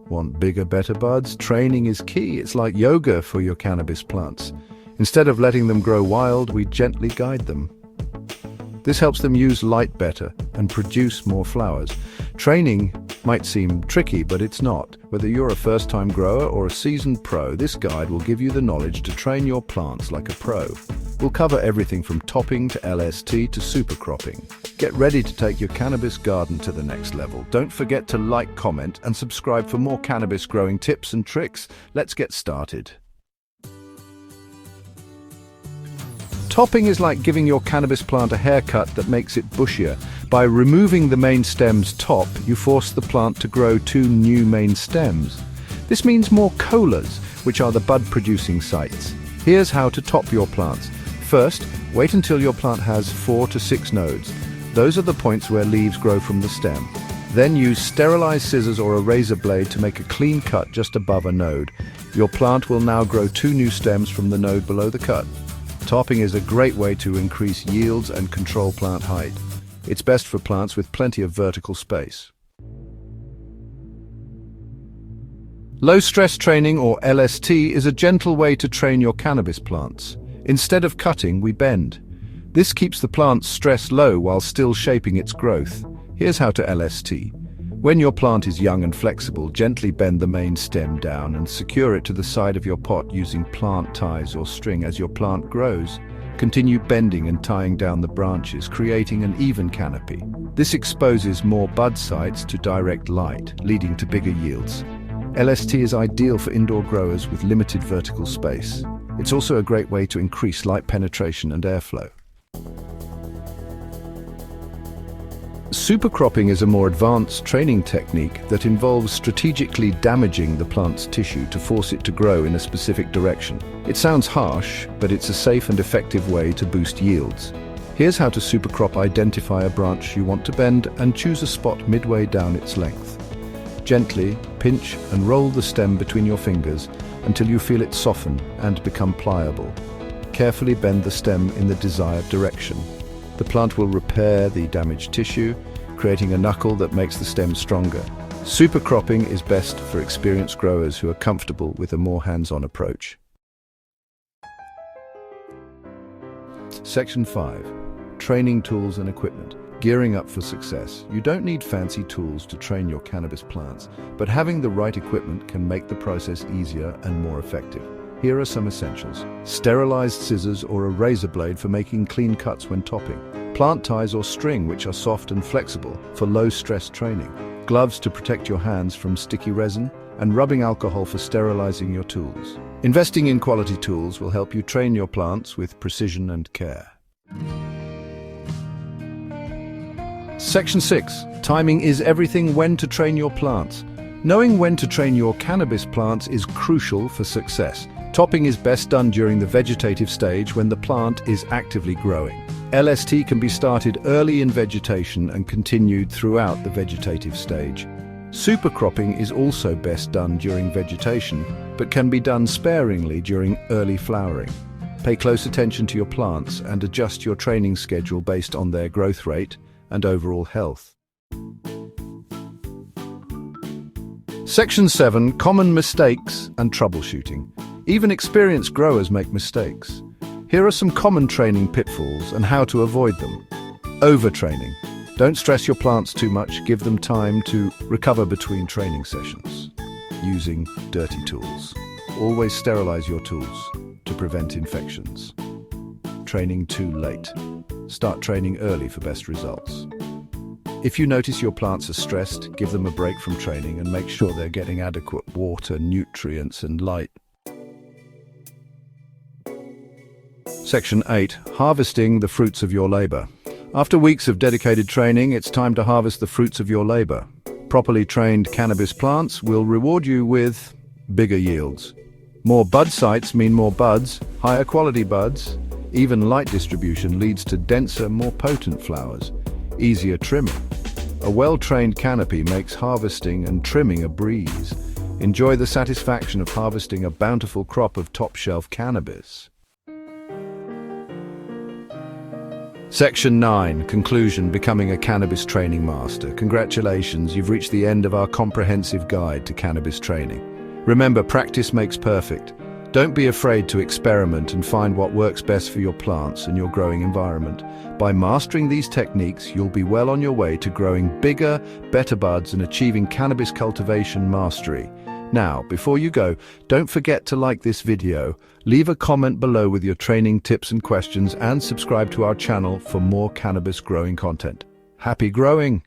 Want bigger, better buds? Training is key. It's like yoga for your cannabis plants. Instead of letting them grow wild, we gently guide them. This helps them use light better and produce more flowers. Training might seem tricky, but it's not. Whether you're a first-time grower or a seasoned pro, this guide will give you the knowledge to train your plants like a pro. We'll cover everything from topping to LST to supercropping. Get ready to take your cannabis garden to the next level. Don't forget to like, comment, and subscribe for more cannabis growing tips and tricks. Let's get started. Topping is like giving your cannabis plant a haircut that makes it bushier. By removing the main stem's top, you force the plant to grow 2 new main stems. This means more colas, which are the bud-producing sites. Here's how to top your plants. First, wait until your plant has 4 to 6 nodes. Those are the points where leaves grow from the stem. Then use sterilized scissors or a razor blade to make a clean cut just above a node. Your plant will now grow 2 new stems from the node below the cut. Topping is a great way to increase yields and control plant height. It's best for plants with plenty of vertical space. Low-stress training, or LST, is a gentle way to train your cannabis plants. Instead of cutting, we bend. This keeps the plant's stress low while still shaping its growth. Here's how to LST. When your plant is young and flexible, gently bend the main stem down and secure it to the side of your pot using plant ties or string. As your plant grows, continue bending and tying down the branches, creating an even canopy. This exposes more bud sites to direct light, leading to bigger yields. LST is ideal for indoor growers with limited vertical space. It's also a great way to increase light penetration and airflow. Supercropping is a more advanced training technique that involves strategically damaging the plant's tissue to force it to grow in a specific direction. It sounds harsh, but it's a safe and effective way to boost yields. Here's how to supercrop. Identify a branch you want to bend and choose a spot midway down its length. Gently pinch and roll the stem between your fingers until you feel it soften and become pliable. Carefully bend the stem in the desired direction. The plant will repair the damaged tissue, creating a knuckle that makes the stem stronger. Supercropping is best for experienced growers who are comfortable with a more hands-on approach. Section 5. Training tools and equipment. Gearing up for success. You don't need fancy tools to train your cannabis plants, but having the right equipment can make the process easier and more effective. Here are some essentials. Sterilized scissors or a razor blade for making clean cuts when topping. Plant ties or string, which are soft and flexible for low-stress training. Gloves to protect your hands from sticky resin, and rubbing alcohol for sterilizing your tools. Investing in quality tools will help you train your plants with precision and care. Section 6. Timing is everything. When to train your plants. Knowing when to train your cannabis plants is crucial for success. Topping is best done during the vegetative stage when the plant is actively growing. LST can be started early in vegetation and continued throughout the vegetative stage. Supercropping is also best done during vegetation, but can be done sparingly during early flowering. Pay close attention to your plants and adjust your training schedule based on their growth rate and overall health. Section 7. Common mistakes and troubleshooting. Even experienced growers make mistakes. Here are some common training pitfalls and how to avoid them. Overtraining. Don't stress your plants too much. Give them time to recover between training sessions. Using dirty tools. Always sterilize your tools to prevent infections. Training too late. Start training early for best results. If you notice your plants are stressed, give them a break from training and make sure they're getting adequate water, nutrients, and light. Section 8. Harvesting the fruits of your labor. After weeks of dedicated training, it's time to harvest the fruits of your labor. Properly trained cannabis plants will reward you with bigger yields. More bud sites mean more buds, higher quality buds. Even light distribution leads to denser, more potent flowers. Easier trimming. A well-trained canopy makes harvesting and trimming a breeze. Enjoy the satisfaction of harvesting a bountiful crop of top-shelf cannabis. Section 9, Conclusion, Becoming a Cannabis Training Master. Congratulations, you've reached the end of our comprehensive guide to cannabis training. Remember, practice makes perfect. Don't be afraid to experiment and find what works best for your plants and your growing environment. By mastering these techniques, you'll be well on your way to growing bigger, better buds and achieving cannabis cultivation mastery. Now, before you go, don't forget to like this video, leave a comment below with your training tips and questions, and subscribe to our channel for more cannabis growing content. Happy growing!